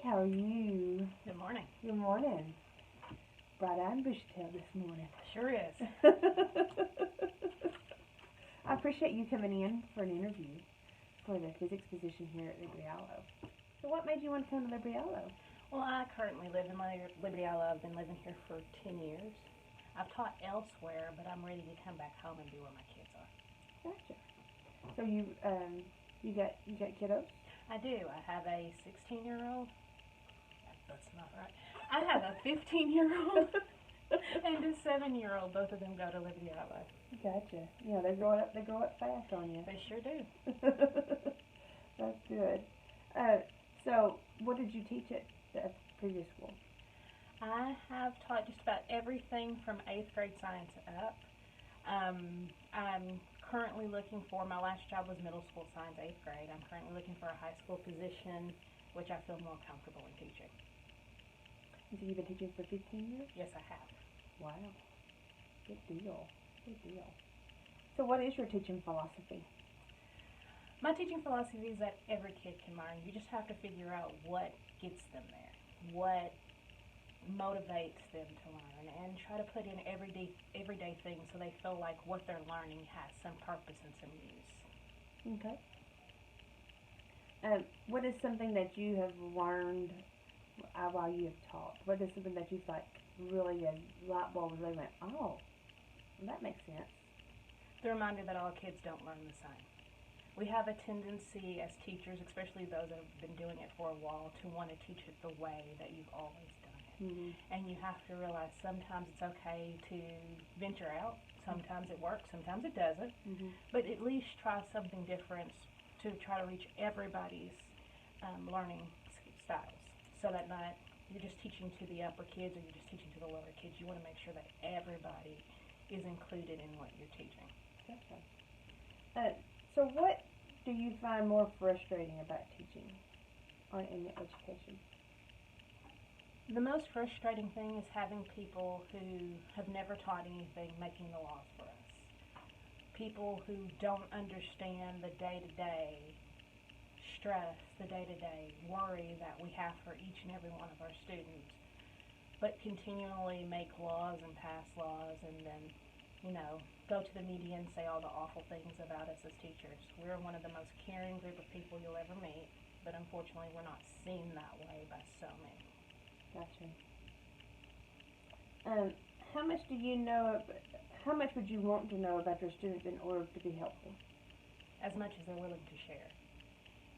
how are you? Good morning. Good morning. Bright-eyed bushy-tailed this morning. Sure is. I appreciate you coming in for an interview for the physics position here at Liberty Allo. So what made you want to come to Liberty Allo? Well, I currently live in Liberty Allo. I've been living here for 10 years. I've taught elsewhere, but I'm ready to come back home and be where my kids are. Gotcha. So you got kiddos? I do. I have a 16-year-old. That's not right. I have a 15-year-old and a 7-year-old. Both of them go to Liberty Allo. Gotcha. Yeah, they grow up fast on you. They sure do. That's good. So what did you teach at the previous school? I have taught just about everything from 8th grade science up. I'm currently looking for, my last job was middle school science, 8th grade. I'm currently looking for a high school position, which I feel more comfortable in teaching. So you've been teaching for 15 years? Yes, I have. Wow. Good deal. Good deal. So what is your teaching philosophy? My teaching philosophy is that every kid can learn. You just have to figure out what gets them there, what motivates them to learn, and try to put in everyday things so they feel like what they're learning has some purpose and some use. Okay. What is something that you have learned while you have taught? What is something that you like really a light bulb really went, oh, that makes sense? The reminder that all kids don't learn the same. We have a tendency as teachers, especially those that have been doing it for a while, to want to teach it the way that you've always done it. Mm-hmm. And you have to realize sometimes it's okay to venture out. Sometimes it works, sometimes it doesn't. Mm-hmm. But at least try something different to try to reach everybody's learning styles. So that not you're just teaching to the upper kids or you're just teaching to the lower kids. You want to make sure that everybody is included in what you're teaching. Gotcha. So what do you find more frustrating about teaching in education? The most frustrating thing is having people who have never taught anything making the laws for us. People who don't understand the day-to-day stress, the day-to-day worry that we have for each and every one of our students, but continually make laws and pass laws and then, go to the media and say all the awful things about us as teachers. We're one of the most caring group of people you'll ever meet, but unfortunately we're not seen that way by so many. Gotcha. How much do you know? How much would you want to know about your students in order to be helpful? As much as they're willing to share.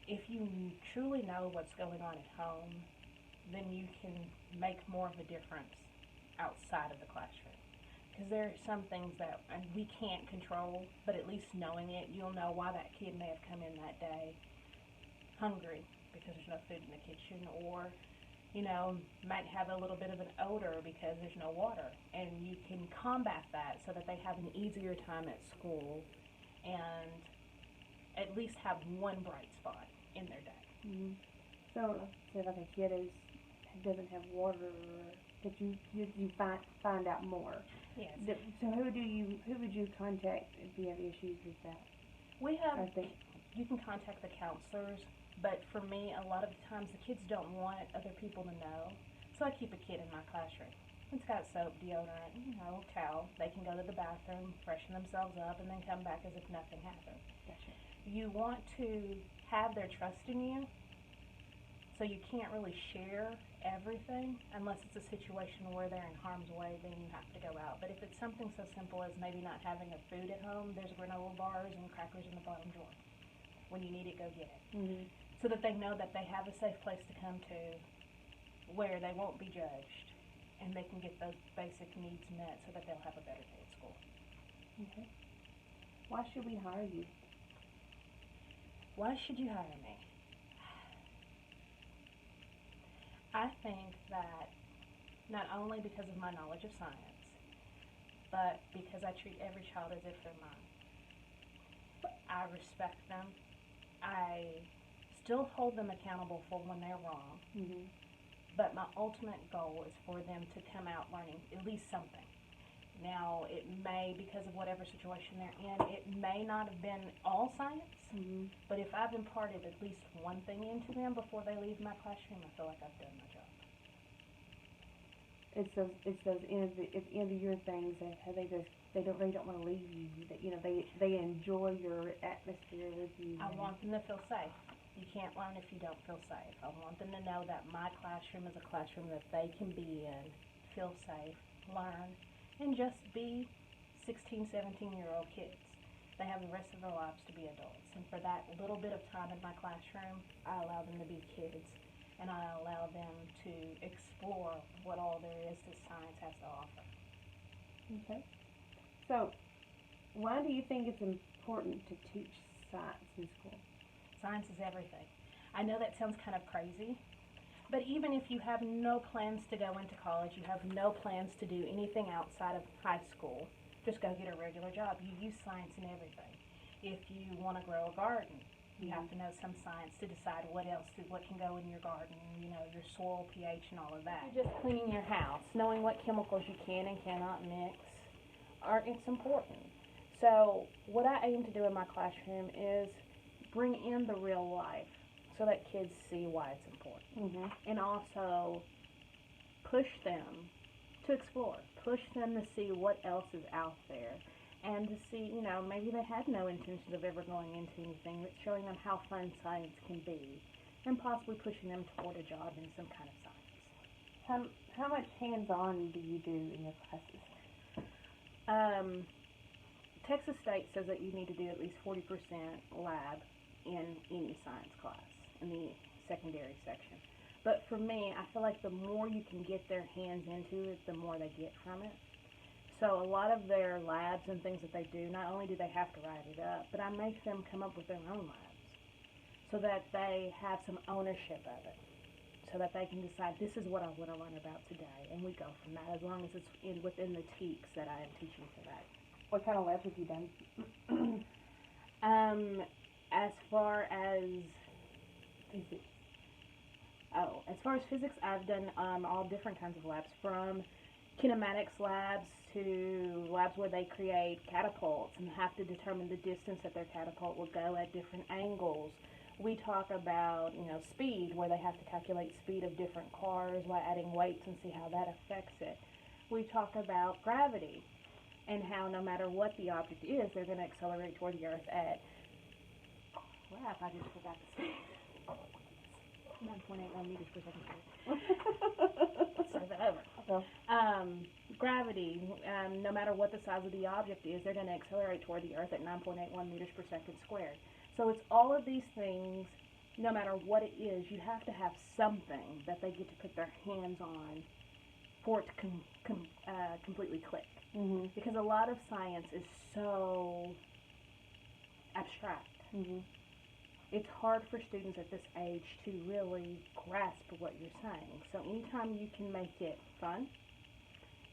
If you truly know what's going on at home, then you can make more of a difference outside of the classroom. Because there are some things that we can't control, but at least knowing it, you'll know why that kid may have come in that day hungry because there's no food in the kitchen, or might have a little bit of an odor because there's no water. And you can combat that so that they have an easier time at school and at least have one bright spot in their day. Mm-hmm. So, say like a kid doesn't have water, that you find out more. Yes. So who would you contact if you have issues with that? You can contact the counselors. But for me, a lot of the times the kids don't want other people to know. So I keep a kid in my classroom. It's got soap, deodorant, towel. They can go to the bathroom, freshen themselves up, and then come back as if nothing happened. Gotcha. You want to have their trust in you, so you can't really share everything unless it's a situation where they're in harm's way, then you have to go out. But if it's something so simple as maybe not having a food at home, there's granola bars and crackers in the bottom drawer. When you need it, go get it. Mm-hmm. So that they know that they have a safe place to come to where they won't be judged and they can get those basic needs met so that they'll have a better day at school. Okay. Why should we hire you? Why should you hire me? I think that not only because of my knowledge of science, but because I treat every child as if they're mine. I respect them. I still hold them accountable for when they're wrong, Mm-hmm. but my ultimate goal is for them to come out learning at least something. Now, it may, because of whatever situation they're in, it may not have been all science, but if I've imparted at least one thing into them before they leave my classroom, I feel like I've done my job. It's those end of year things that how they don't want to leave you. That they enjoy your atmosphere with you. I want them to feel safe. You can't learn if you don't feel safe. I want them to know that my classroom is a classroom that they can be in, feel safe, learn, and just be 16, 17-year-old kids. They have the rest of their lives to be adults. And for that little bit of time in my classroom, I allow them to be kids, and I allow them to explore what all there is that science has to offer. Okay. So, why do you think it's important to teach science in school? Science is everything. I know that sounds kind of crazy, but even if you have no plans to go into college, you have no plans to do anything outside of high school, just go get a regular job. You use science in everything. If you want to grow a garden, you have to know some science to decide what can go in your garden, your soil pH and all of that. Just cleaning your house, knowing what chemicals you can and cannot mix, it's important. So what I aim to do in my classroom is bring in the real life so that kids see why it's important. And also push them to explore, push them to see what else is out there, and to see, maybe they had no intentions of ever going into anything, but showing them how fun science can be, and possibly pushing them toward a job in some kind of science. How much hands-on do you do in your classes? Texas State says that you need to do at least 40% lab in any science class in the secondary section. But for me, I feel like the more you can get their hands into it, the more they get from it. So a lot of their labs and things that they do, not only do they have to write it up, but I make them come up with their own labs so that they have some ownership of it, so that they can decide, this is what I want to learn about today, and we go from that, as long as it's within the TEKS that I am teaching today. What kind of labs have you done? As far as physics, I've done all different kinds of labs, from kinematics labs to labs where they create catapults and have to determine the distance that their catapult will go at different angles. We talk about, speed, where they have to calculate speed of different cars by adding weights and see how that affects it. We talk about gravity and how no matter what the object is, they're going to accelerate toward the Earth at, crap, I just forgot the speed. 9.81 meters per second. Start that over. Okay. Gravity, no matter what the size of the object is, they're going to accelerate toward the Earth at 9.81 meters per second squared. So it's all of these things, no matter what it is, you have to have something that they get to put their hands on for it to completely click. Because a lot of science is so abstract. It's hard for students at this age to really grasp what you're saying. So anytime you can make it fun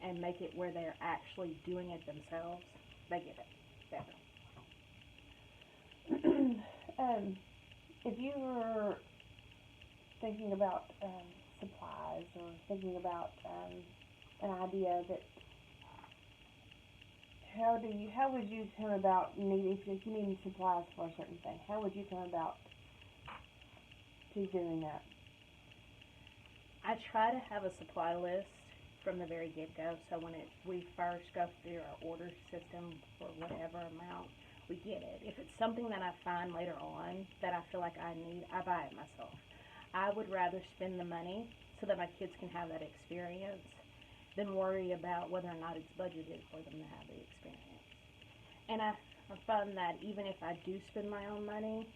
and make it where they're actually doing it themselves, they get it better. If you were thinking about supplies, or thinking about an idea that, how would you come about if you needed supplies for a certain thing? How would you come about to doing that? I try to have a supply list from the very get-go, so when we first go through our order system for whatever amount, we get it. If it's something that I find later on that I feel like I need, I buy it myself. I would rather spend the money so that my kids can have that experience than worry about whether or not it's budgeted for them to have the experience. And I found that even if I do spend my own money,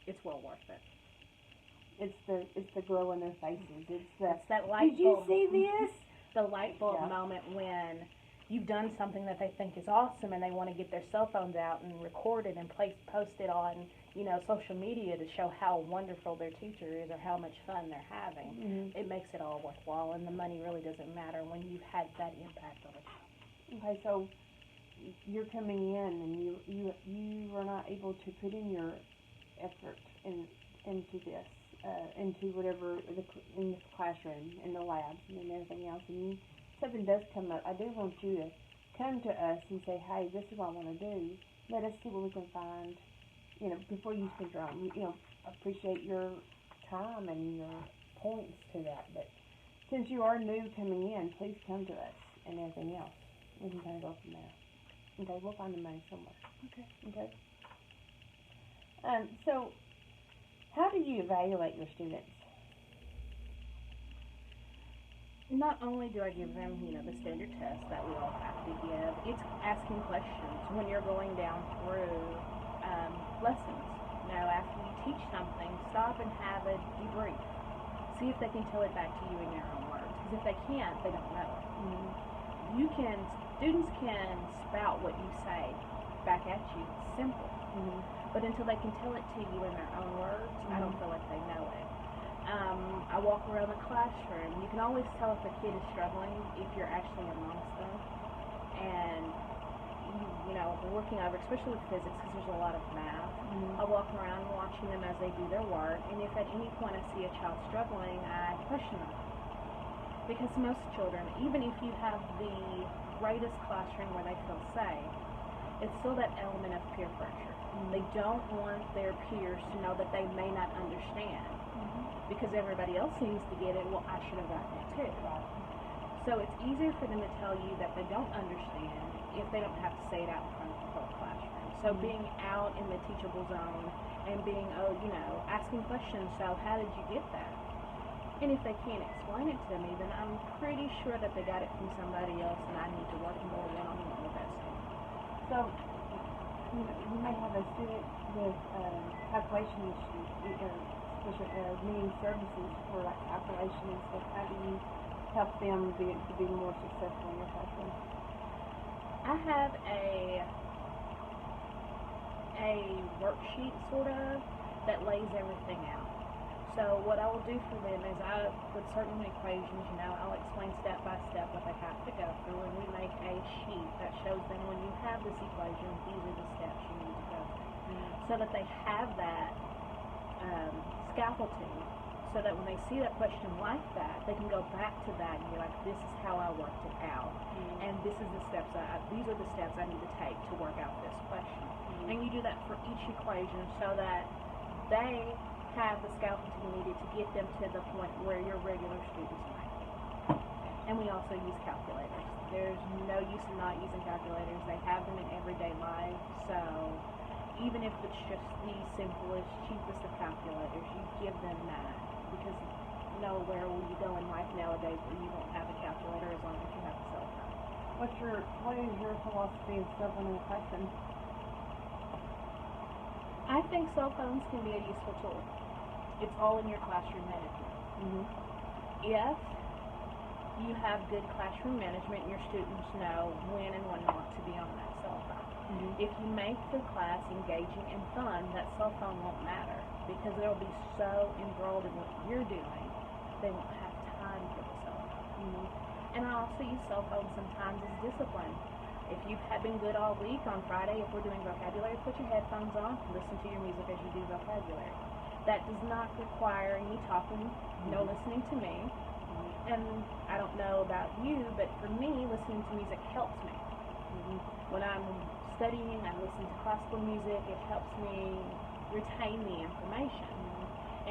it's well worth it. It's the glow in their faces. It's that light did you bulb. see this? The light bulb moment when you've done something that they think is awesome and they want to get their cell phones out and record it and post it on, social media to show how wonderful their teacher is or how much fun they're having. It makes it all worthwhile, and the money really doesn't matter when you've had that impact on it. Okay, so you're coming in and you are not able to put in your effort into this, into whatever in the classroom, in the labs, and everything else, and something does come up. I do want you come to us and say, hey, this is what I want to do. Let us see what we can find, before you spend your own. Appreciate your time and your points to that. But since you are new coming in, please come to us and everything else. We can kind of go from there. Okay, we'll find the money somewhere. Okay. Okay. So, how do you evaluate your students? Not only do I give them, the standard test that we all have to give, it's asking questions when you're going down through lessons. After you teach something, stop and have a debrief. See if they can tell it back to you in your own words. Because if they can't, they don't know it. Mm-hmm. Students can spout what you say back at you. It's simple. Mm-hmm. But until they can tell it to you in their own words, I don't feel like they know it. I walk around the classroom. You can always tell if a kid is struggling if you're actually amongst them. And, we're working over, especially with physics, because there's a lot of math. Mm-hmm. I walk around watching them as they do their work. And if at any point I see a child struggling, I question them. Because most children, even if you have the greatest classroom where they feel safe, it's still that element of peer pressure. They don't want their peers to know that they may not understand. Because everybody else seems to get it, well, I should have gotten it too. Right. So it's easier for them to tell you that they don't understand if they don't have to say it out in front of the whole classroom. So being out in the teachable zone and being, asking questions, so how did you get that? And if they can't explain it to me, then I'm pretty sure that they got it from somebody else and I need to work more one-on-one with that student. So, you may have a student with calculation issues, needing services for like calculation and stuff. How do you help them to be more successful in your classroom? I have a worksheet sort of that lays everything out. So what I will do for them is with certain equations, I'll explain step by step what they have to go through, and we make a sheet that shows them when you have this equation, these are the steps you need to go through, so that they have that scaffolding, so that when they see that question like that, they can go back to that and be like, this is how I worked it out, and these are the steps I need to take to work out this question. And you do that for each equation so that they have the scaffolding needed to get them to the point where your regular students might. And we also use calculators. There's no use in not using calculators. They have them in everyday life, so even if it's just the simplest, cheapest of calculators, you give them that, because nowhere will you go in life nowadays where you won't have a calculator as long as you have a cell phone. What is your philosophy of cell phone in the classroom? I think cell phones can be a useful tool. It's all in your classroom management. Mm-hmm. If you have good classroom management, your students know when and when not to be on that cell phone. Mm-hmm. If you make the class engaging and fun, that cell phone won't matter, because they'll be so enthralled in what you're doing, they won't have time for the cell phone. Mm-hmm. And I also use cell phones sometimes as discipline. If you've been good all week, on Friday, if we're doing vocabulary, put your headphones on, listen to your music as you do vocabulary. That does not require any talking, no listening to me. And I don't know about you, but for me, listening to music helps me. When I'm studying, I listen to classical music. It helps me retain the information.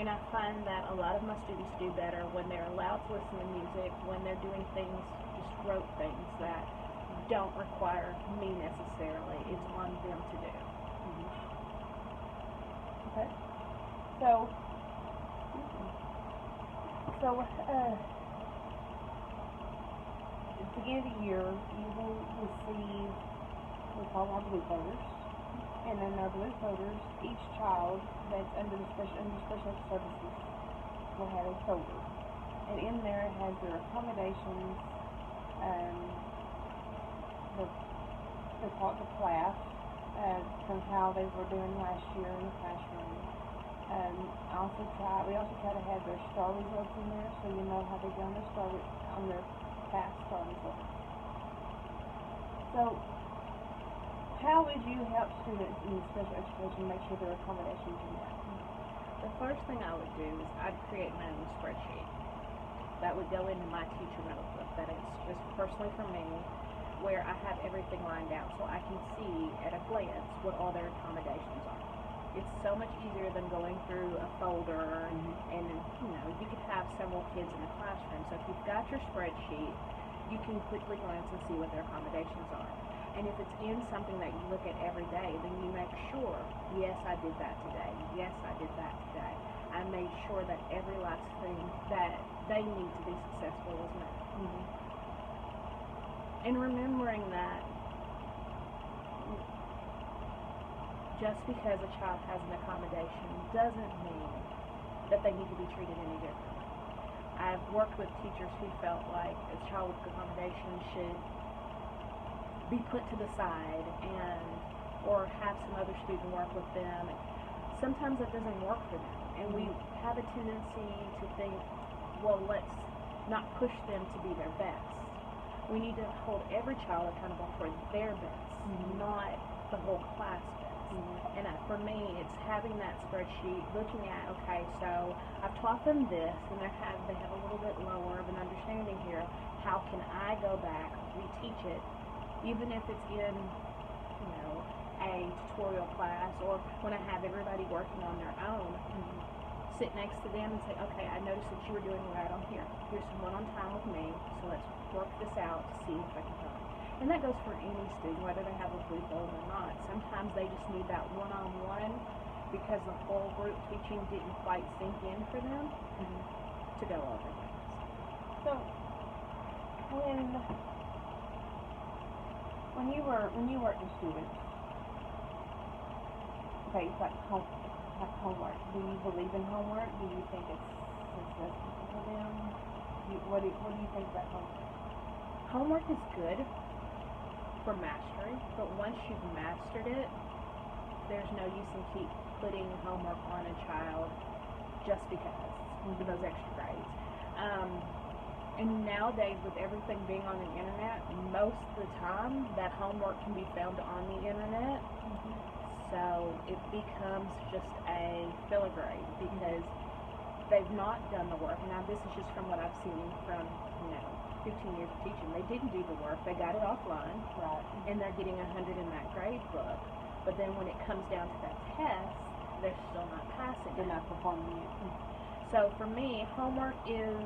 And I find that a lot of my students do better when they're allowed to listen to music, when they're doing things, just rote things that don't require me necessarily. It's on them to do. Okay. So at the beginning of the year, you will receive we call our blue voters, and then our blue voters, each child that's under special services will have a folder, and in there it has their accommodations, the class, from how they were doing last year in the classroom. We also try to have their star results in there, so you know how they did on their past star results. So, how would you help students in special education make sure their accommodations are met? The first thing I would do is I'd create my own spreadsheet that would go into my teacher notebook that is just personally for me, where I have everything lined out so I can see at a glance what all their accommodations are. It's so much easier than going through a folder and you could have several kids in the classroom. So if you've got your spreadsheet, you can quickly glance and see what their accommodations are. And if it's in something that you look at every day, then you make sure, yes, I did that today. Yes, I did that today. I made sure that every last thing that they need to be successful was met. And remembering that just because a child has an accommodation doesn't mean that they need to be treated any differently. I've worked with teachers who felt like a child with accommodation should be put to the side or have some other student work with them. Sometimes that doesn't work for them, and we have a tendency to think, well, let's not push them to be their best. We need to hold every child accountable for their best, not the whole class best. And for me, it's having that spreadsheet, looking at, okay, so I've taught them this, and they have a little bit lower of an understanding here. How can I go back, reteach it, even if it's in, a tutorial class, or when I have everybody working on their own, sit next to them and say, okay, I noticed that you were doing right on here. Here's some one-on time with me, so let's work this out to see if I can help. And that goes for any student, whether they have a blue phone or not. Sometimes they just need that one-on-one because the whole group teaching didn't quite sink in for them to go over things. So, when you worked with students, okay, it's like homework. Do you believe in homework? Do you think it's successful for them? What do you think about homework? Homework is good for mastery, but once you've mastered it, there's no use in keep putting homework on a child just because for those extra grades. And nowadays, with everything being on the internet, most of the time that homework can be found on the internet. So it becomes just a filler grade because they've not done the work. Now this is just from what I've seen from 15 years of teaching. They didn't do the work. They got it offline, and they're getting 100 in that grade book. But then when it comes down to that test, they're still not passing. They're not performing it. So for me, homework is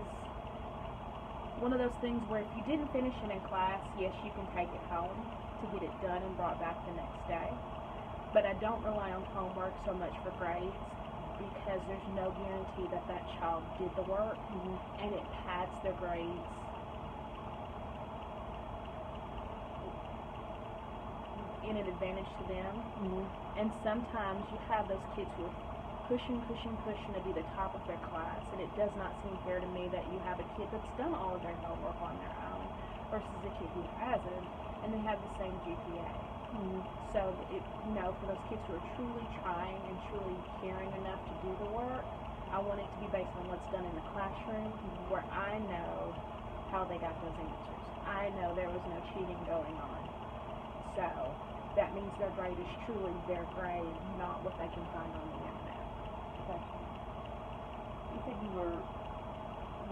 one of those things where if you didn't finish it in class, yes, you can take it home to get it done and brought back the next day. But I don't rely on homework so much for grades because there's no guarantee that that child did the work, and it pads their grades in an advantage to them. And sometimes you have those kids who are pushing to be the top of their class, and it does not seem fair to me that you have a kid that's done all of their homework on their own versus a kid who hasn't, and they have the same GPA. So, for those kids who are truly trying and truly caring enough to do the work, I want it to be based on what's done in the classroom, where I know how they got those answers. I know there was no cheating going on. So, that means their grade is truly their grade, not what they can find on the internet. Gotcha. You said you were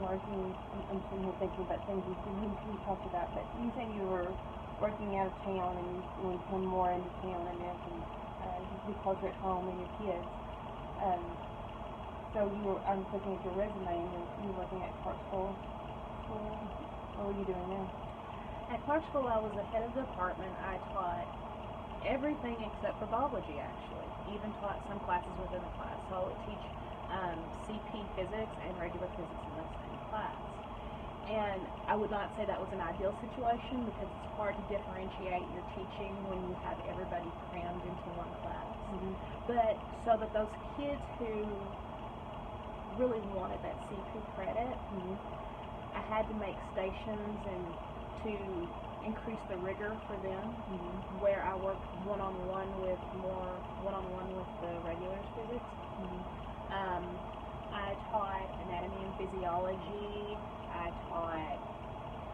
working, I'm sitting here thinking about things we talked about, but you said you were working out of town and you come more into town and then be closer at home and your kids. So I was looking at your resume and you were working at Clarksville School. What were you doing there? At Clarksville, I was the head of the department. I taught everything except for biology, actually. Even taught some classes within the class. So I would teach CP physics and regular physics in the same class. And I would not say that was an ideal situation because it's hard to differentiate your teaching when you have everybody crammed into one class. But so that those kids who really wanted that CP credit, I had to make stations and to increase the rigor for them, where I worked one-on-one with the regulars physics. I taught anatomy and physiology. I taught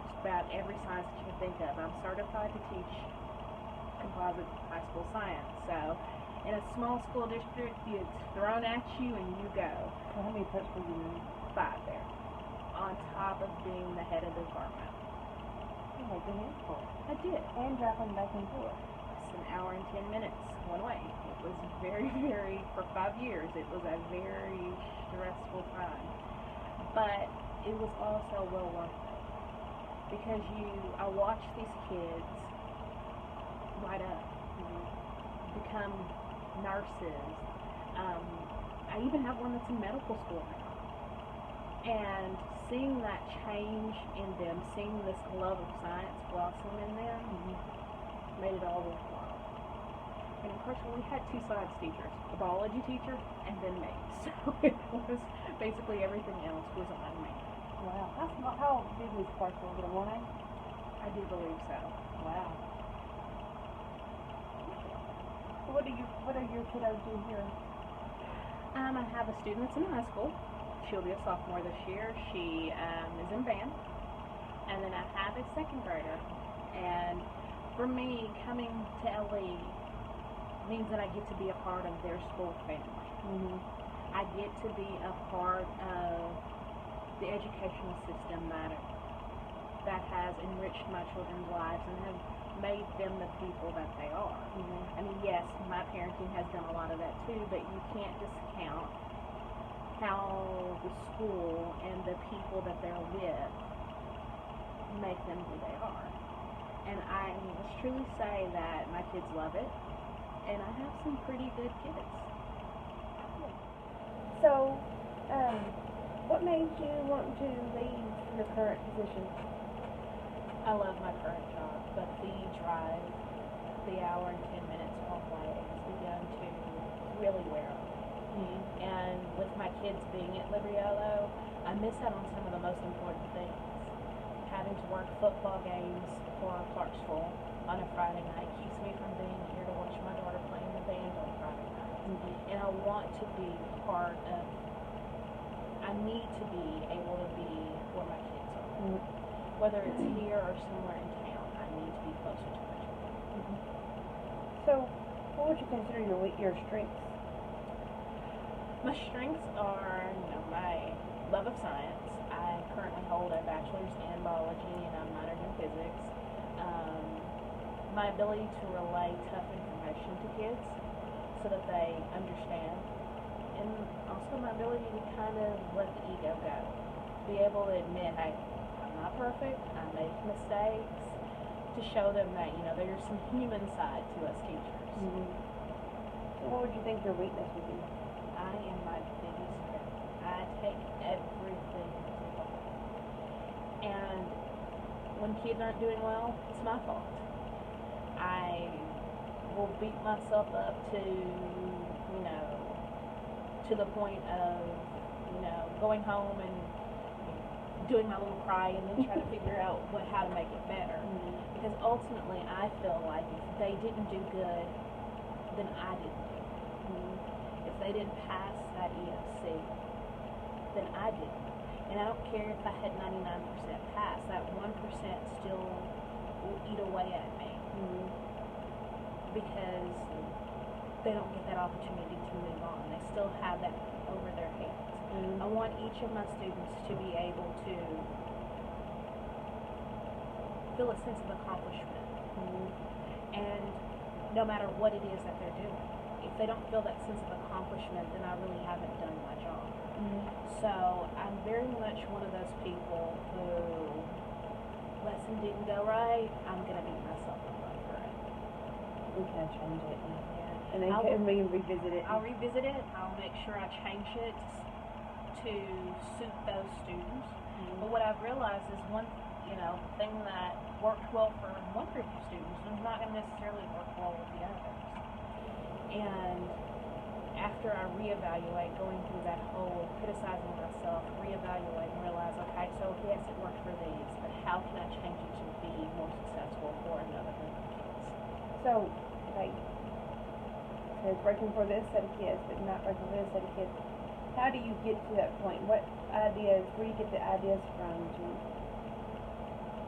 just about every science that you can think of. I'm certified to teach composite high school science. So in a small school district, it's thrown at you and you go. So how many preps were you in? 5 there, on top of being the head of the department. You made your hands full. I did. And driving back and forth. It's an hour and 10 minutes one way. It was very, very, for 5 years, it was a very stressful time. But it was also well worth it. Because I watched these kids light up, become nurses. I even have one that's in medical school now. And seeing that change in them, seeing this love of science blossom in them, made it all worthwhile. And of course, we had 2 science teachers, a biology teacher and then me. So it was basically everything else was on me. Wow. How big was Clarksville? Was it a 1A? I do believe so. Wow. So what do your kiddos do here? I have a student that's in high school. She'll be a sophomore this year. She is in band. And then I have a second grader. And for me, coming to LE means that I get to be a part of their school family. I get to be a part of the educational system that has enriched my children's lives and have made them the people that they are. I mean, yes, my parenting has done a lot of that too, but you can't discount how the school and the people that they're with make them who they are. And I must truly say that my kids love it, and I have some pretty good kids. So, what made you want to leave your current position? I love my current job, but the drive, the hour and 10 minutes one way has begun to really wear on me. And with my kids being at Liberiello, I miss out on some of the most important things. Having to work football games for Clarksville on a Friday night keeps me from being here to watch my daughter play in the band on Friday night. And I want to be part of, I need to be able to be where my kids are. Whether it's here or somewhere in town, I need to be closer to my children. So, what would you consider your strengths? My strengths are, my love of science. I currently hold a bachelor's in biology and I'm minored in physics. My ability to relay tough information to kids so that they understand. And also my ability to kind of let the ego go. Be able to admit, hey, I'm not perfect, I make mistakes, to show them that, there's some human side to us teachers. So what would you think your weakness would be? I am my biggest critic. I take everything to heart. And when kids aren't doing well, it's my fault. I will beat myself up to the point of, going home and doing my little cry and then try to figure out how to make it better. Because ultimately, I feel like if they didn't do good, then I didn't do good. If they didn't pass that EOC, then I didn't. And I don't care if I had 99% pass, that 1% still will eat away at me. Because they don't get that opportunity to move on. They still have that over their heads. I want each of my students to be able to feel a sense of accomplishment. And no matter what it is that they're doing, if they don't feel that sense of accomplishment, then I really haven't done my job. So I'm very much one of those people who, lesson didn't go right, I'm going to beat myself up over it. We can change it. Yeah. And then we can revisit it. I'll revisit it. I'll make sure I change it to suit those students. But what I've realized is one thing that worked well for one group of students is not going to necessarily work well with the others. And after I reevaluate, going through that whole criticizing myself, reevaluate and realize, okay, so yes, it worked for these, but how can I change it to be more successful for another group of kids? So, it's working for this set of kids, but not working for this set of kids. How do you get to that point? What ideas, where do you get the ideas from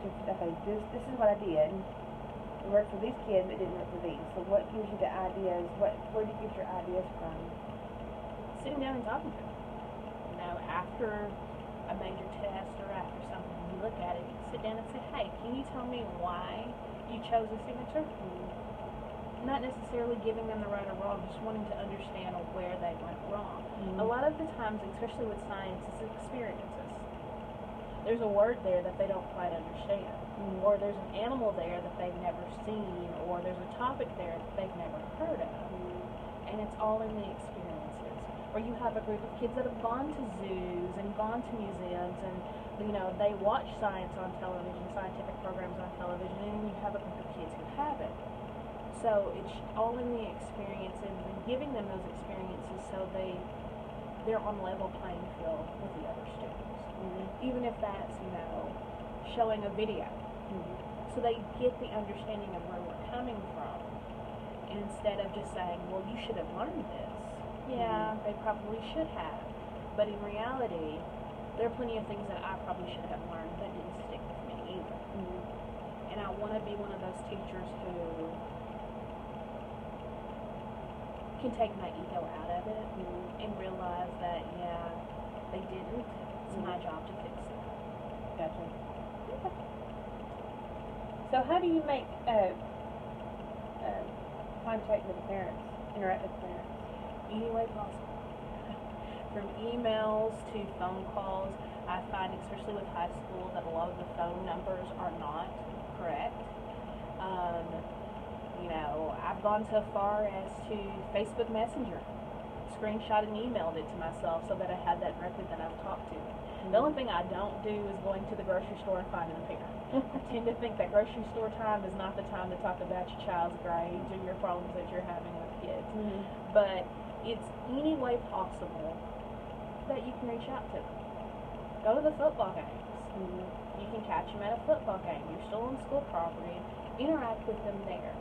okay, this is what I did. It worked for these kids, it didn't work for these. So what gives you the ideas? Where do you get your ideas from? Sitting down and talking to them. After a major test or after something look at it, you sit down and say, hey, can you tell me why you chose this signature? Not necessarily giving them the right or wrong, just wanting to understand where they went wrong. A lot of the times, especially with science, it's experiences. There's a word there that they don't quite understand, or there's an animal there that they've never seen, or there's a topic there that they've never heard of, and it's all in the experiences. Or you have a group of kids that have gone to zoos and gone to museums, and they watch science on television, scientific programs on television, and you have a group of kids who haven't. So it's all in the experiences and giving them those experiences so they're on level playing field with the other students. Even if that's, showing a video. So they get the understanding of where we're coming from instead of just saying, well, you should have learned this. Yeah, they probably should have. But in reality, there are plenty of things that I probably should have learned that didn't stick with me either. And I want to be one of those teachers who can take my ego out of it and realize that, they didn't. It's my job to fix it. Gotcha. Okay. So how do you make contact with the parents, interact with the parents? Any way possible. From emails to phone calls. I find, especially with high school, that a lot of the phone numbers are not correct. I've gone so far as to Facebook Messenger, screenshot and emailed it to myself so that I had that record that I've talked to. The only thing I don't do is going to the grocery store and finding a parent. I tend to think that grocery store time is not the time to talk about your child's grades or your problems that you're having with kids. But it's any way possible that you can reach out to them. Go to the football games. You can catch them at a football game. You're still on school property. Interact with them there.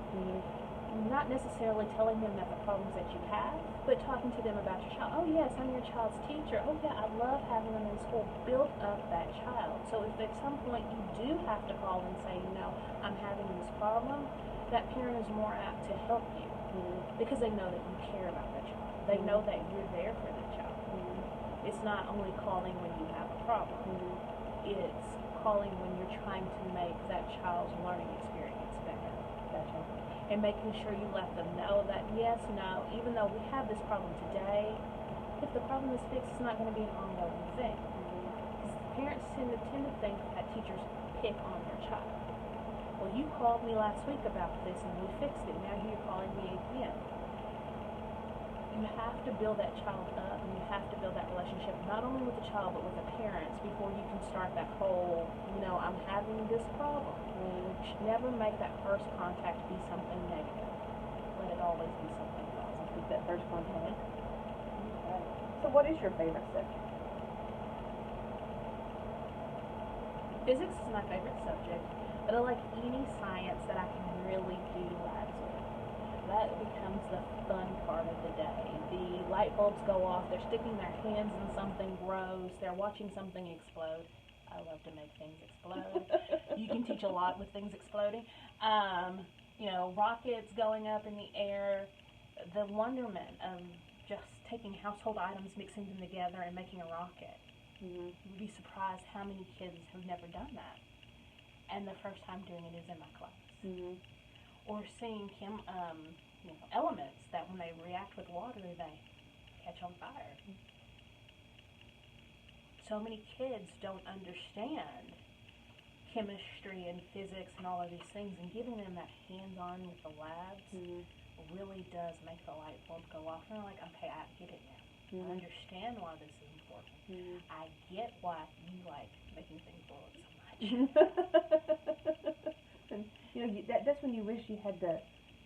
Not necessarily telling them that the problems that you have, but talking to them about your child. Oh yes, I'm your child's teacher. Oh yeah, I love having them in school. Build up that child. So if at some point you do have to call and say, I'm having this problem, that parent is more apt to help you because they know that you care about that child. They know that you're there for the child. It's not only calling when you have a problem. It's calling when you're trying to make that child's learning experience better. Gotcha. And making sure you let them know that yes, no, even though we have this problem today, if the problem is fixed, it's not going to be an ongoing thing. Parents tend to think that teachers pick on their child. Well, you called me last week about this and we fixed it. Now you're calling me again. You have to build that child up, and you have to build that relationship not only with the child but with the parents before you can start that whole, I'm having this problem. You should never make that first contact be something negative. Let it always be something positive. Keep that first contact. Okay. So what is your favorite subject? Physics is my favorite subject, but I like any science that I can really do labs with. That becomes the fun part of the day. The light bulbs go off, they're sticking their hands in something gross, they're watching something explode. I love to make things explode. You can teach a lot with things exploding. Rockets going up in the air, the wonderment of just taking household items, mixing them together, and making a rocket. You'd be surprised how many kids have never done that. And the first time doing it is in my class. Or seeing elements that when they react with water, they catch on fire. So many kids don't understand chemistry and physics and all of these things, and giving them that hands-on with the labs really does make the light bulb go off. And they're like, okay, I get it now. I understand why this is important. I get why you like making things blow up so much. And, that's when you wish you had the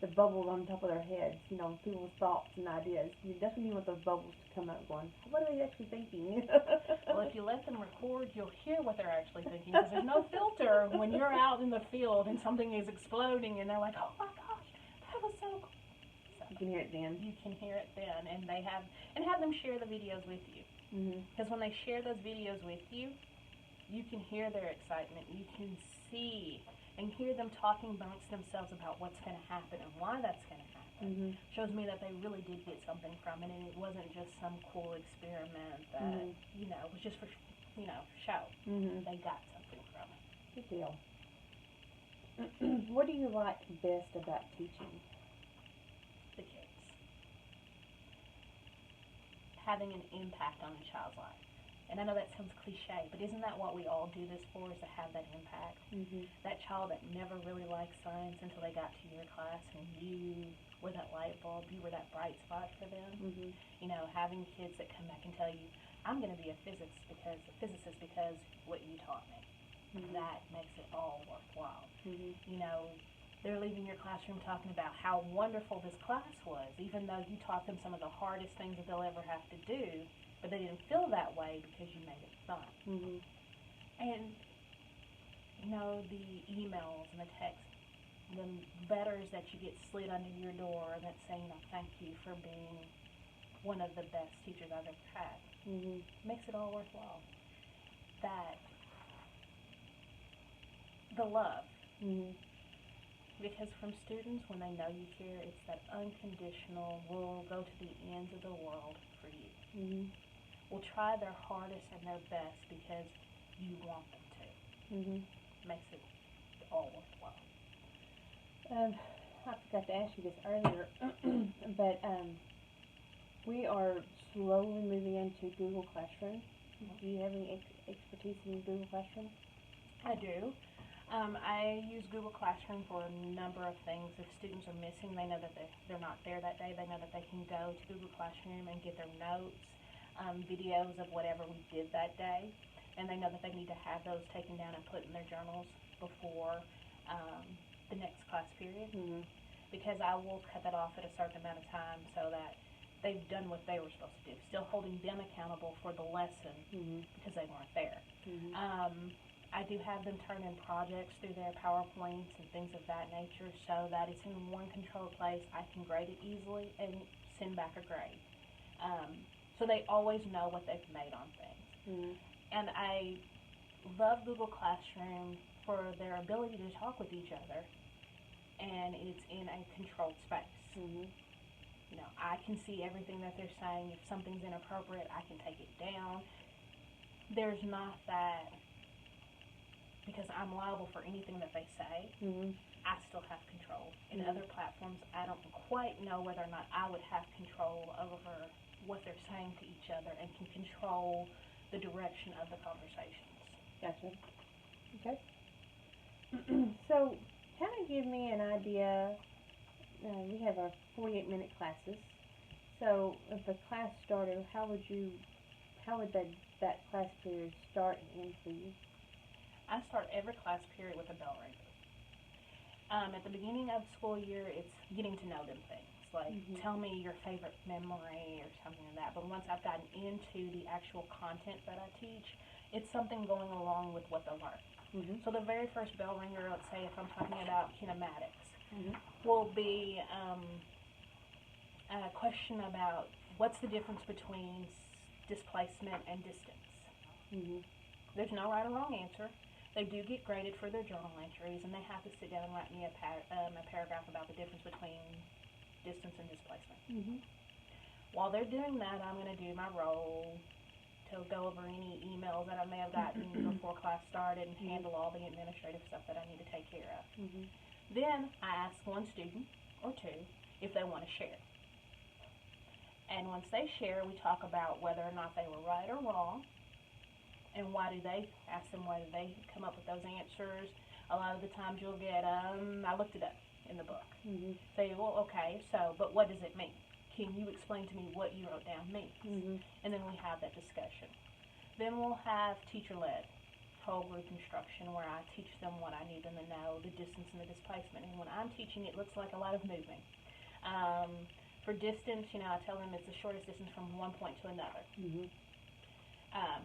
bubbles on top of their heads, people's thoughts and ideas. That's when you want those bubbles to come out going, what are they actually thinking? Well, if you let them record, you'll hear what they're actually thinking, because there's no filter when you're out in the field and something is exploding and they're like, oh my gosh, that was so cool. So you can hear it then. You can hear it then, and have them share the videos with you. Because when they share those videos with you, you can hear their excitement. You can see and hear them talking amongst themselves about what's going to happen and why that's going to happen. Shows me that they really did get something from it, and it wasn't just some cool experiment that was just for show. They got something from it. Good deal. What do you like best about teaching? The kids. Having an impact on a child's life. And I know that sounds cliche, but isn't that what we all do this for, is to have that impact? Mm-hmm. That child that never really liked science until they got to your class, and you were that light bulb, you were that bright spot for them. Mm-hmm. You know, having kids that come back and tell you, I'm going to be a physicist because what you taught me. Mm-hmm. That makes it all worthwhile. Mm-hmm. You know, they're leaving your classroom talking about how wonderful this class was, even though you taught them some of the hardest things that they'll ever have to do, but they didn't feel that way because you made it fun. Mm-hmm. And, you know, the emails and the texts, the letters that you get slid under your door that say, you know, thank you for being one of the best teachers I've ever had. Mm-hmm. Makes it all worthwhile. That, the love. Mm-hmm. Because from students, when they know you care, it's that unconditional, we'll go to the ends of the world for you. Mm-hmm. Will try their hardest and their best because you want them to. Mm-hmm. Makes it all worthwhile. I forgot to ask you this earlier, but we are slowly moving into Google Classroom. Do you have any expertise in Google Classroom? I do. I use Google Classroom for a number of things. If students are missing, they know that they're not there that day. They know that they can go to Google Classroom and get their notes, videos of whatever we did that day, and they know that they need to have those taken down and put in their journals before the next class period. Mm-hmm. Because I will cut that off at a certain amount of time so that they've done what they were supposed to do. Still holding them accountable for the lesson Mm-hmm. because they weren't there. Mm-hmm. I do have them turn in projects through their PowerPoints and things of that nature so that it's in one controlled place. I can grade it easily and send back a grade. So they always know what they've made on things. Mm-hmm. And I love Google Classroom for their ability to talk with each other, and it's in a controlled space. Mm-hmm. You know, I can see everything that they're saying. If something's inappropriate, I can take it down. There's not that, because I'm liable for anything that they say, Mm-hmm. I still have control. In Mm-hmm. other platforms, I don't quite know whether or not I would have control over what they're saying to each other and can control the direction of the conversations. Gotcha. Okay. So, kind of give me an idea. We have our 48-minute classes. So, if a class started, how would that class period start and end for you? I start every class period with a bell ringer. At the beginning of the school year, it's getting to know them things. Like, Mm-hmm. tell me your favorite memory or something like that. But once I've gotten into the actual content that I teach, it's something going along with what they learn. Mm-hmm. So the very first bell ringer, let's say if I'm talking about kinematics, Mm-hmm. will be a question about what's the difference between displacement and distance. Mm-hmm. There's no right or wrong answer. They do get graded for their journal entries, and they have to sit down and write me a paragraph about the difference between distance and displacement. Mm-hmm. While they're doing that, I'm going to do my role to go over any emails that I may have gotten before class started and handle all the administrative stuff that I need to take care of. Mm-hmm. Then I ask one student or two if they want to share. And once they share, we talk about whether or not they were right or wrong, and why do they ask them why do they come up with those answers. A lot of the times you'll get, I looked it up in the book. Mm-hmm. Say, well, okay, so, but what does it mean? Can you explain to me what you wrote down means? Mm-hmm. And then we have that discussion. Then we'll have teacher-led whole group instruction where I teach them what I need them to know, the distance and the displacement. And when I'm teaching, it looks like a lot of movement. For distance, you know, I tell them it's the shortest distance from one point to another. Mm-hmm.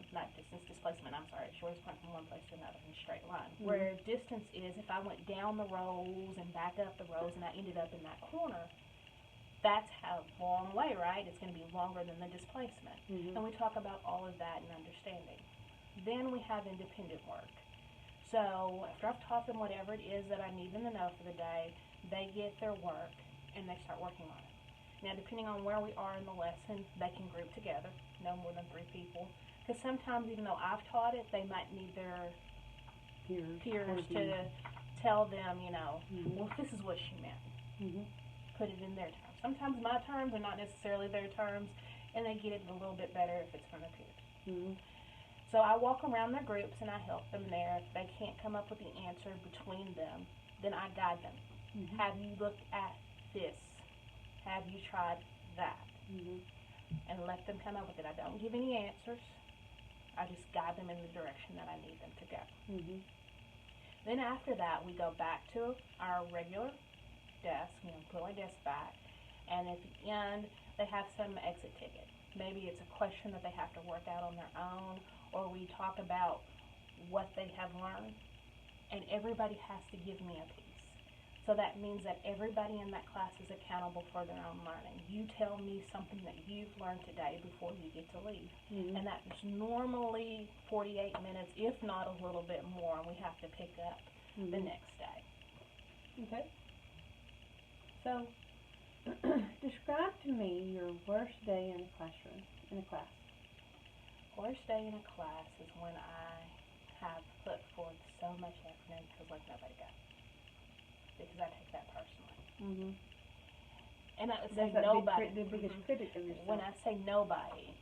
Not distance, displacement, I'm sorry, shortest point from one place to another in a straight line. Mm-hmm. Where distance is if I went down the rows and back up the rows and I ended up in that corner, that's a long way, right? It's going to be longer than the displacement. Mm-hmm. And we talk about all of that and understanding. Then we have independent work. So after I've taught them whatever it is that I need them to know for the day, they get their work and they start working on it. Now, depending on where we are in the lesson, they can group together, no more than 3 people. Because sometimes, even though I've taught it, they might need their peers to tell them, you know, well, this is what she meant. Put it in their terms. Sometimes my terms are not necessarily their terms, and they get it a little bit better if it's from their peers. So I walk around their groups and I help them there. If they can't come up with the answer between them, then I guide them. Have you looked at this? Have you tried that? And let them come up with it. I don't give any answers. I just guide them in the direction that I need them to go. Then after that, we go back to our regular desk, you know, put our desk back, and at the end, they have some exit ticket. Maybe it's a question that they have to work out on their own, or we talk about what they have learned, and everybody has to give me a piece. So that means that everybody in that class is accountable for their own learning. You tell me something that you've learned today before you get to leave. And that's normally 48 minutes, if not a little bit more, and we have to pick up the next day. Okay. So, describe to me your worst day in a classroom, in a class. Worst day in a class is when I have put forth so much effort and feels like nobody got it. Because I take that personally. And I would say nobody. The biggest critic of yourself. When I say nobody,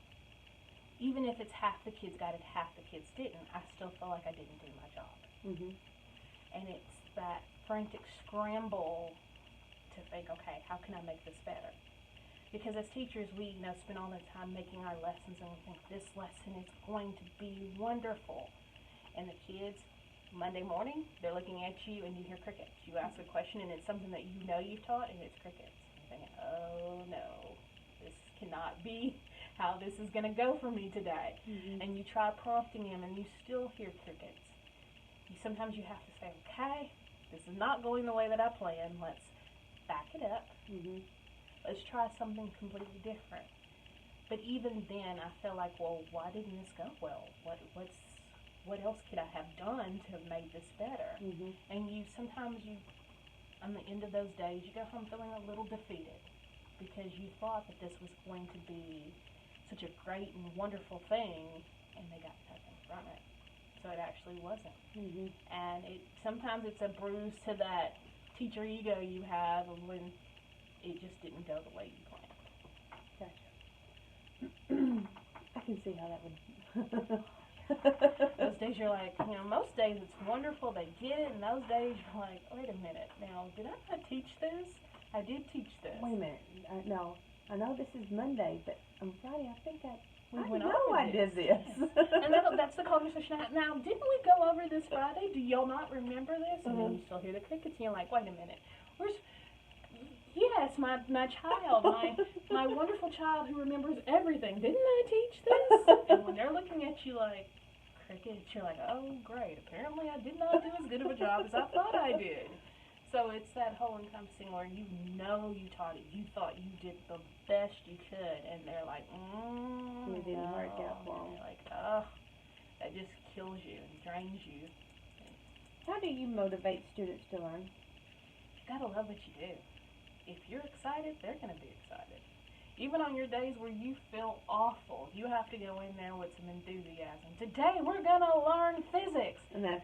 even if it's half the kids got it, half the kids didn't, I still feel like I didn't do my job. And it's that frantic scramble to think, okay, how can I make this better? Because as teachers, we spend all the time making our lessons, and we think this lesson is going to be wonderful. And the kids, Monday morning, they're looking at you and you hear crickets. You ask a question and it's something that you know you've taught and it's crickets. You're thinking, oh no, this cannot be how this is going to go for me today. And you try prompting them and you still hear crickets. Sometimes you have to say, okay, this is not going the way that I planned. Let's back it up. Let's try something completely different. But even then, I feel like, well, why didn't this go well? What else could I have done to have made this better? And sometimes on the end of those days, you go home feeling a little defeated because you thought that this was going to be such a great and wonderful thing, and they got nothing from it. So it actually wasn't. And sometimes it's a bruise to that teacher ego you have when it just didn't go the way you planned. Gotcha. I can see how that would... Those days you're like, most days it's wonderful, they get it, and those days you're like, wait a minute, now, did I not teach this? I did teach this. Wait a minute, no, I know this is Monday, but on Friday I think I did this. And that's the conversation I had. Now, didn't we go over this Friday? Do y'all not remember this? And then you still hear the crickets, and you're like, wait a minute, yes, my child, my wonderful child who remembers everything. Didn't I teach this? And when they're looking at you like crickets, you're like, oh, great. Apparently I did not do as good of a job as I thought I did. So it's that whole encompassing where you taught it. You thought you did the best you could. And they're like, it didn't work out for them. You're like, oh, that just kills you and drains you. How do you motivate students to learn? You got to love what you do. If you're excited, they're going to be excited. Even on your days where you feel awful, you have to go in there with some enthusiasm. Today we're going to learn physics. And then,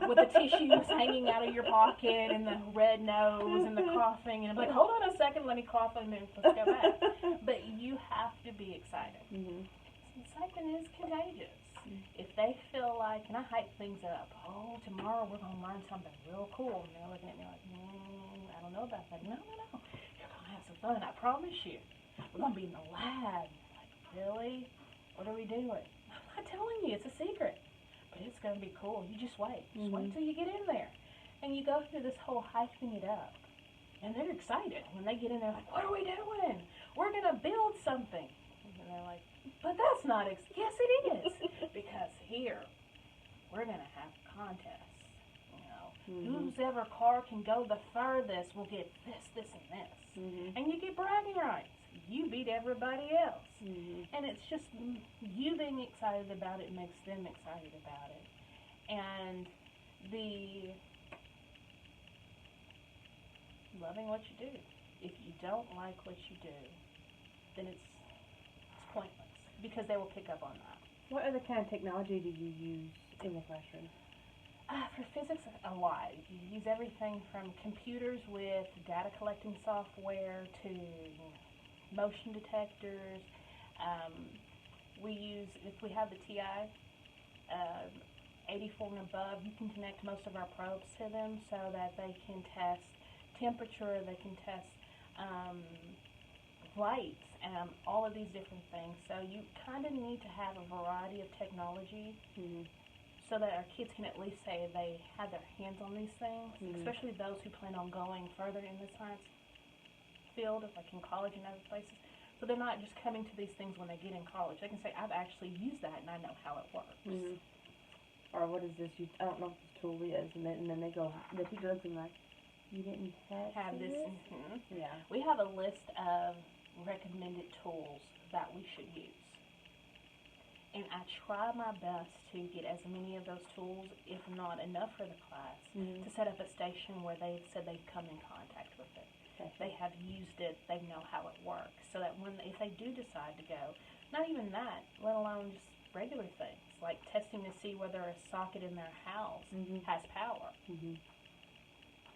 with the tissues hanging out of your pocket and the red nose and the coughing. And I'm like, hold on a second, let me cough and then let's go back. But you have to be excited. Excitement is contagious. If they feel like, and I hype things up, oh, tomorrow we're going to learn something real cool. And they're looking at me like, I don't know about that. No. You're going to have some fun, I promise you. We're going to be in the lab. Like, really? What are we doing? I'm not telling you. It's a secret. But it's going to be cool. You just wait. Just wait till you get in there. And you go through this whole hyping it up. And they're excited. When they get in there, like, what are we doing? We're going to build something. And they're like, but that's not, yes it is. Because here, we're going to have contests. Whose ever car can go the furthest will get this, and this. And you get bragging rights. You beat everybody else. And it's just, you being excited about it makes them excited about it. And the loving what you do. If you don't like what you do, then it's pointless. Because they will pick up on that. What other kind of technology do you use in the classroom? For physics, a lot. You use everything from computers with data collecting software to motion detectors. Um, we use, if we have the TI 84 and above, you can connect most of our probes to them so that they can test temperature, they can test lights, all of these different things. So you kind of need to have a variety of technology so that our kids can at least say they had their hands on these things, especially those who plan on going further in the science field, like in college and other places. So they're not just coming to these things when they get in college. They can say, I've actually used that and I know how it works. Or what is this? I don't know what this tool is. And then they go, the teacher looks at them like, you didn't have this? Yeah. We have a list of recommended tools that we should use. And I try my best to get as many of those tools, if not enough for the class, to set up a station where they've said they've come in contact with it. Okay. They have used it, they know how it works, so that if they do decide to go, not even that, let alone just regular things, like testing to see whether a socket in their house has power.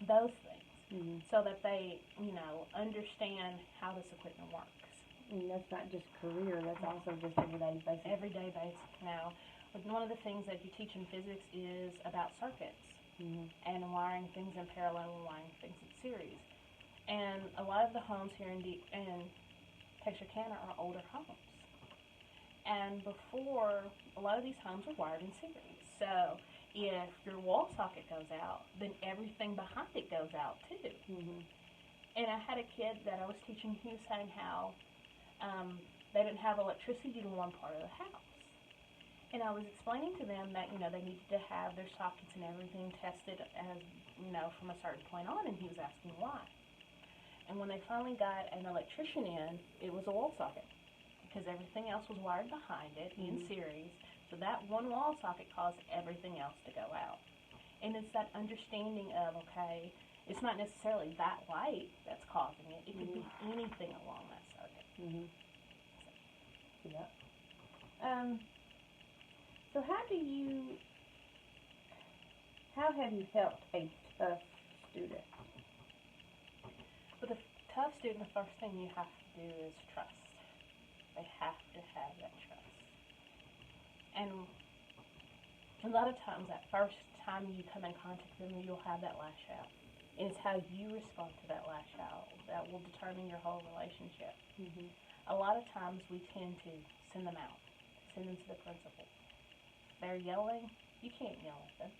Those things, so that they, understand how this equipment works. And that's not just career, that's also just everyday basic. Everyday basic. Now, one of the things that you teach in physics is about circuits and wiring things in parallel and wiring things in series. And a lot of the homes here in Texarkana are older homes. And before, a lot of these homes were wired in series. So if your wall socket goes out, then everything behind it goes out too. And I had a kid that I was teaching, he was saying how they didn't have electricity in one part of the house. And I was explaining to them that, they needed to have their sockets and everything tested as, from a certain point on, and he was asking why. And when they finally got an electrician in, it was a wall socket, because everything else was wired behind it in series. So that one wall socket caused everything else to go out. And it's that understanding of, okay, it's not necessarily that light that's causing it. It could be anything along that circuit. Yeah. So how have you helped a tough student? With a tough student, the first thing you have to do is trust. They have to have that trust. And a lot of times, that first time you come in contact with them, you'll have that lash out. And it's how you respond to that lash out that will determine your whole relationship. A lot of times, we tend to send them out, send them to the principal. They're yelling, you can't yell at them.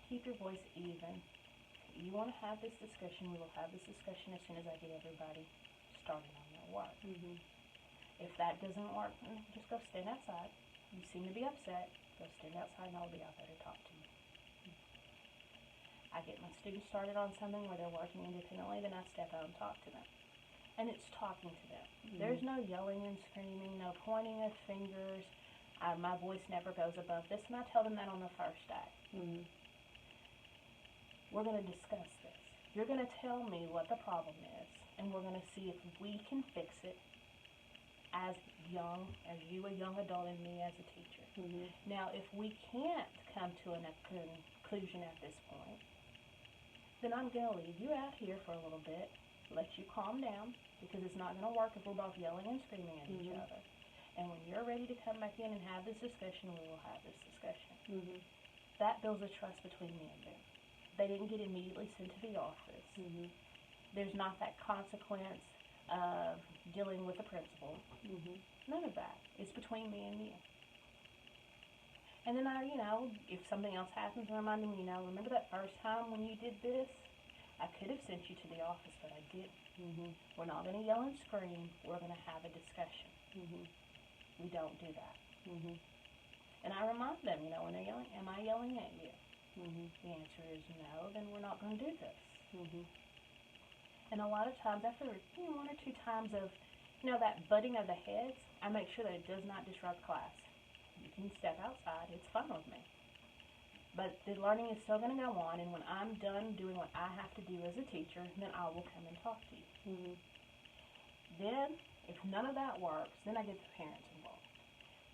Keep your voice even. You want to have this discussion, we will have this discussion as soon as I get everybody started on their work. If that doesn't work, just go stand outside. You seem to be upset, go stand outside and I'll be out there to talk to you. I get my students started on something where they're working independently, then I step out and talk to them. And it's talking to them. There's no yelling and screaming, no pointing of fingers. My voice never goes above this, and I tell them that on the first day. We're going to discuss this. You're going to tell me what the problem is, and we're going to see if we can fix it as you a young adult and me as a teacher. Now, if we can't come to a conclusion at this point, then I'm going to leave you out here for a little bit, let you calm down, because it's not going to work if we're both yelling and screaming at each other. And when you're ready to come back in and have this discussion, we will have this discussion. That builds a trust between me and them. They didn't get immediately sent to the office. There's not that consequence of dealing with the principal. None of that. It's between me and you. And then if something else happens, I remind them, remember that first time when you did this? I could have sent you to the office, but I didn't. We're not going to yell and scream. We're going to have a discussion. We don't do that. And I remind them, when they're yelling, am I yelling at you? The answer is no, then we're not going to do this. And a lot of times, after one or two times of, that butting of the heads, I make sure that it does not disrupt class. You can step outside, it's fine with me. But the learning is still going to go on, and when I'm done doing what I have to do as a teacher, then I will come and talk to you. Then, if none of that works, then I get the parents involved.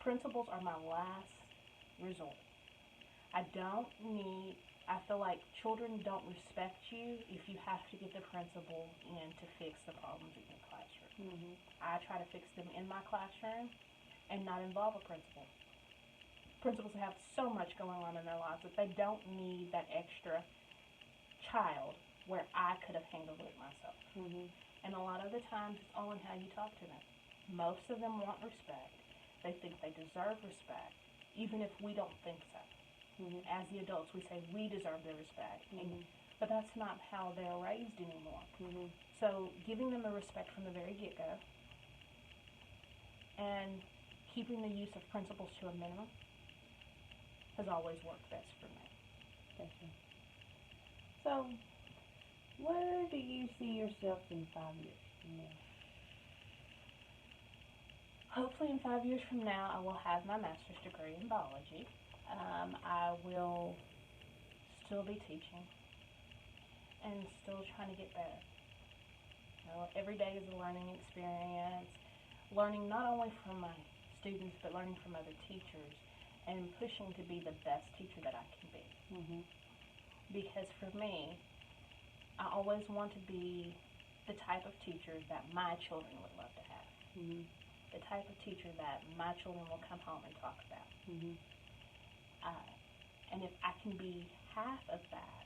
Principals are my last resort. I feel like children don't respect you if you have to get the principal in to fix the problems in your classroom. Mm-hmm. I try to fix them in my classroom and not involve a principal. Principals have so much going on in their lives that they don't need that extra child where I could have handled it myself. Mm-hmm. And a lot of the times it's all in how you talk to them. Most of them want respect. They think they deserve respect, even if we don't think so. Mm-hmm. As the adults, we say we deserve their respect. Mm-hmm. But that's not how they're raised anymore. Mm-hmm. So giving them the respect from the very get-go and keeping the use of principles to a minimum has always worked best for me. Gotcha. So, where do you see yourself in 5 years from now? Hopefully in 5 years from now, I will have my master's degree in biology. I will still be teaching and still trying to get better. Every day is a learning experience, learning not only from my students, but learning from other teachers and pushing to be the best teacher that I can be. Mm-hmm. Because for me, I always want to be the type of teacher that my children would love to have. Mm-hmm. The type of teacher that my children will come home and talk about. Mm-hmm. And if I can be half of that,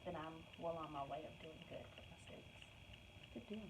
then I'm well on my way of doing good for my students. Good deal.